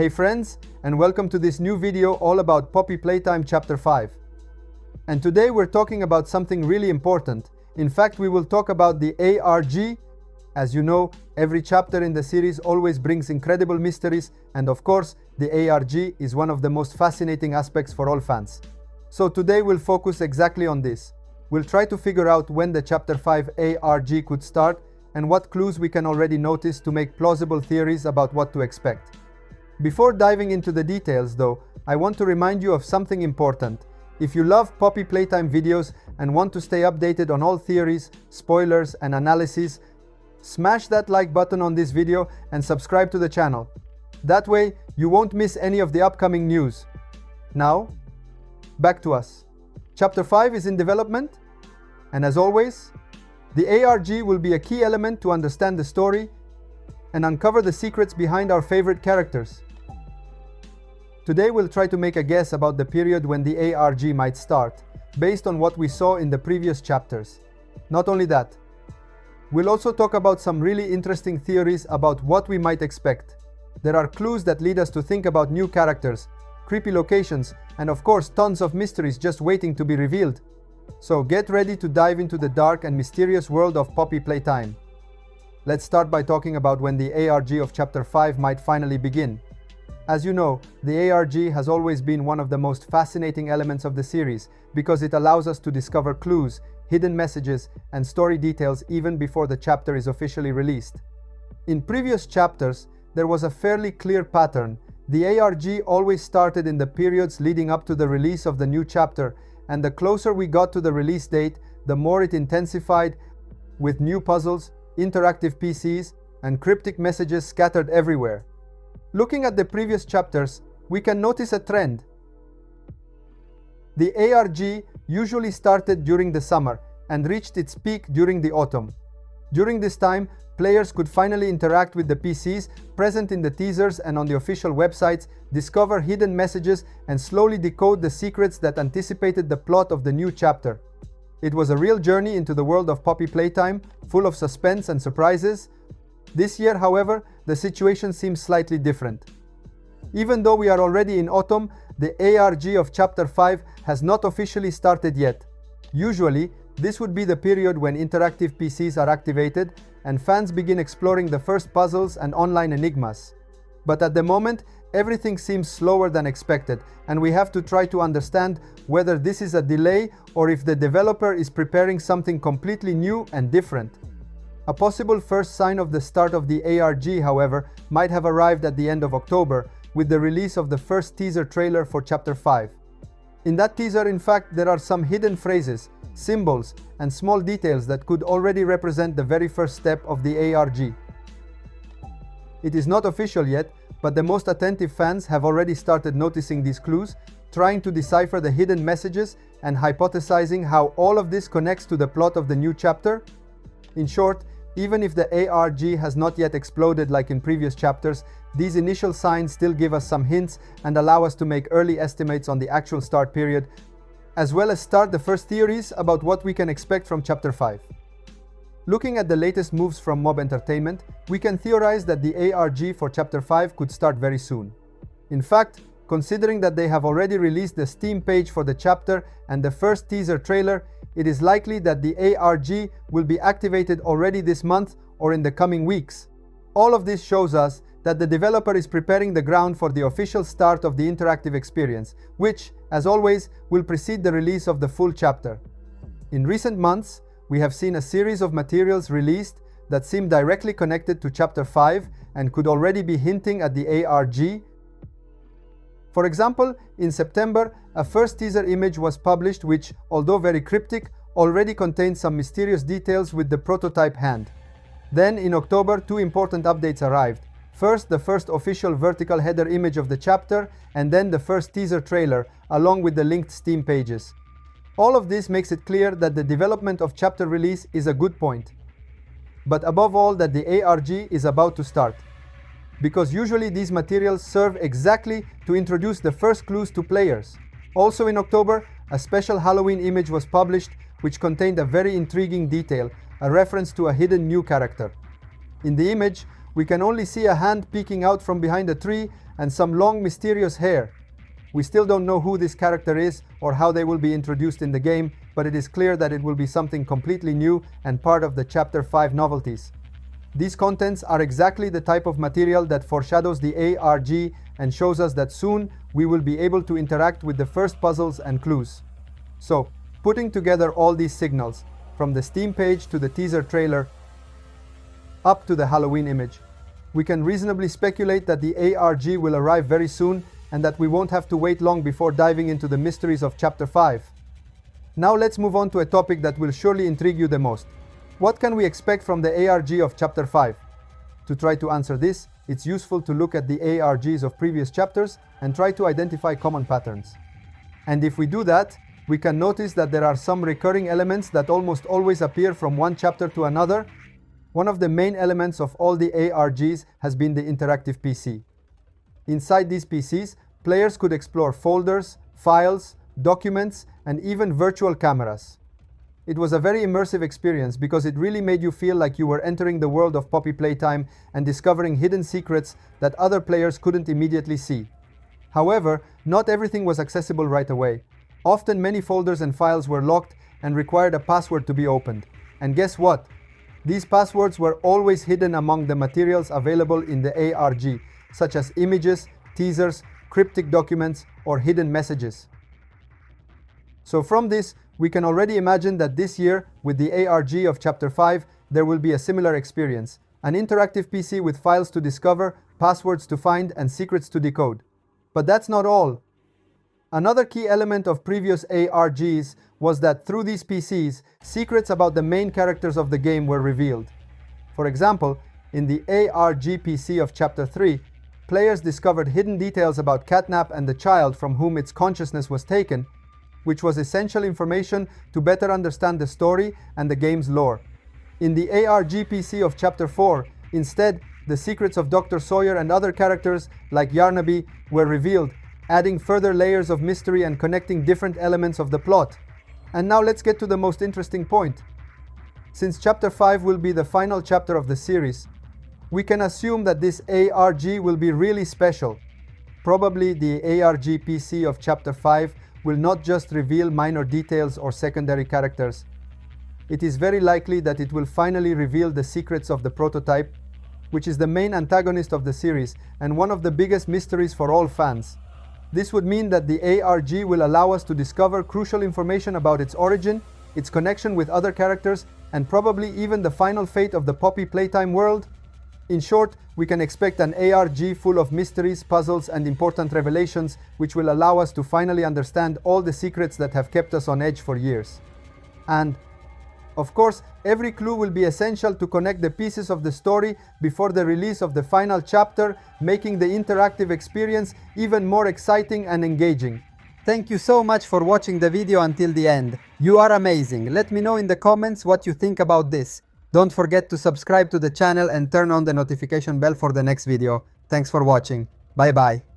Hey friends, and welcome to this new video all about Poppy Playtime Chapter 5. And today we're talking about something really important. In fact, we will talk about the ARG. As you know, every chapter in the series always brings incredible mysteries, and of course, the ARG is one of the most fascinating aspects for all fans. So today we'll focus exactly on this. We'll try to figure out when the Chapter 5 ARG could start and what clues we can already notice to make plausible theories about what to expect. Before diving into the details though, I want to remind you of something important. If you love Poppy Playtime videos and want to stay updated on all theories, spoilers and analyses, smash that like button on this video and subscribe to the channel. That way, you won't miss any of the upcoming news. Now, back to us. Chapter 5 is in development, and as always, the ARG will be a key element to understand the story and uncover the secrets behind our favorite characters. Today we'll try to make a guess about the period when the ARG might start, based on what we saw in the previous chapters. Not only that, we'll also talk about some really interesting theories about what we might expect. There are clues that lead us to think about new characters, creepy locations, and of course tons of mysteries just waiting to be revealed. So get ready to dive into the dark and mysterious world of Poppy Playtime. Let's start by talking about when the ARG of Chapter 5 might finally begin. As you know, the ARG has always been one of the most fascinating elements of the series because it allows us to discover clues, hidden messages, and story details even before the chapter is officially released. In previous chapters, there was a fairly clear pattern. The ARG always started in the periods leading up to the release of the new chapter, and the closer we got to the release date, the more it intensified, with new puzzles, interactive PCs, and cryptic messages scattered everywhere. Looking at the previous chapters, we can notice a trend. The ARG usually started during the summer and reached its peak during the autumn. During this time, players could finally interact with the PCs present in the teasers and on the official websites, discover hidden messages, and slowly decode the secrets that anticipated the plot of the new chapter. It was a real journey into the world of Poppy Playtime, full of suspense and surprises. This year, however, the situation seems slightly different. Even though we are already in autumn, the ARG of Chapter 5 has not officially started yet. Usually, this would be the period when interactive PCs are activated and fans begin exploring the first puzzles and online enigmas. But at the moment, everything seems slower than expected, and we have to try to understand whether this is a delay or if the developer is preparing something completely new and different. A possible first sign of the start of the ARG, however, might have arrived at the end of October with the release of the first teaser trailer for Chapter 5. In that teaser, in fact, there are some hidden phrases, symbols, and small details that could already represent the very first step of the ARG. It is not official yet, but the most attentive fans have already started noticing these clues, trying to decipher the hidden messages and hypothesizing how all of this connects to the plot of the new chapter. In short, even if the ARG has not yet exploded like in previous chapters, these initial signs still give us some hints and allow us to make early estimates on the actual start period, as well as start the first theories about what we can expect from Chapter 5. Looking at the latest moves from Mob Entertainment, we can theorize that the ARG for Chapter 5 could start very soon. In fact, considering that they have already released the Steam page for the chapter and the first teaser trailer, it is likely that the ARG will be activated already this month or in the coming weeks. All of this shows us that the developer is preparing the ground for the official start of the interactive experience, which, as always, will precede the release of the full chapter. In recent months, we have seen a series of materials released that seem directly connected to Chapter 5 and could already be hinting at the ARG. For example, in September, a first teaser image was published which, although very cryptic, already contained some mysterious details with the prototype hand. Then, in October, two important updates arrived. First, the first official vertical header image of the chapter, and then the first teaser trailer, along with the linked Steam pages. All of this makes it clear that the development of chapter release is a good point. But above all, that the ARG is about to start. Because usually these materials serve exactly to introduce the first clues to players. Also in October, a special Halloween image was published which contained a very intriguing detail, a reference to a hidden new character. In the image, we can only see a hand peeking out from behind a tree, and some long mysterious hair. We still don't know who this character is or how they will be introduced in the game, but it is clear that it will be something completely new and part of the Chapter 5 novelties. These contents are exactly the type of material that foreshadows the ARG and shows us that soon we will be able to interact with the first puzzles and clues. So, putting together all these signals, from the Steam page to the teaser trailer, up to the Halloween image, we can reasonably speculate that the ARG will arrive very soon and that we won't have to wait long before diving into the mysteries of Chapter 5. Now let's move on to a topic that will surely intrigue you the most. What can we expect from the ARG of Chapter 5? To try to answer this, it's useful to look at the ARGs of previous chapters and try to identify common patterns. And if we do that, we can notice that there are some recurring elements that almost always appear from one chapter to another. One of the main elements of all the ARGs has been the interactive PC. Inside these PCs, players could explore folders, files, documents, and even virtual cameras. It was a very immersive experience because it really made you feel like you were entering the world of Poppy Playtime and discovering hidden secrets that other players couldn't immediately see. However, not everything was accessible right away. Often many folders and files were locked and required a password to be opened. And guess what? These passwords were always hidden among the materials available in the ARG, such as images, teasers, cryptic documents, or hidden messages. So from this, we can already imagine that this year, with the ARG of Chapter 5, there will be a similar experience. An interactive PC with files to discover, passwords to find, and secrets to decode. But that's not all. Another key element of previous ARGs was that through these PCs, secrets about the main characters of the game were revealed. For example, in the ARG PC of Chapter 3, players discovered hidden details about Catnap and the child from whom its consciousness was taken, which was essential information to better understand the story and the game's lore. In the ARG PC of Chapter 4, instead, the secrets of Dr. Sawyer and other characters, like Yarnaby, were revealed, adding further layers of mystery and connecting different elements of the plot. And now let's get to the most interesting point. Since Chapter 5 will be the final chapter of the series, we can assume that this ARG will be really special. Probably the ARG PC of Chapter 5 will not just reveal minor details or secondary characters. It is very likely that it will finally reveal the secrets of the prototype, which is the main antagonist of the series and one of the biggest mysteries for all fans. This would mean that the ARG will allow us to discover crucial information about its origin, its connection with other characters, and probably even the final fate of the Poppy Playtime world. In short, we can expect an ARG full of mysteries, puzzles, and important revelations, which will allow us to finally understand all the secrets that have kept us on edge for years. And, of course, every clue will be essential to connect the pieces of the story before the release of the final chapter, making the interactive experience even more exciting and engaging. Thank you so much for watching the video until the end. You are amazing. Let me know in the comments what you think about this. Don't forget to subscribe to the channel and turn on the notification bell for the next video. Thanks for watching. Bye bye.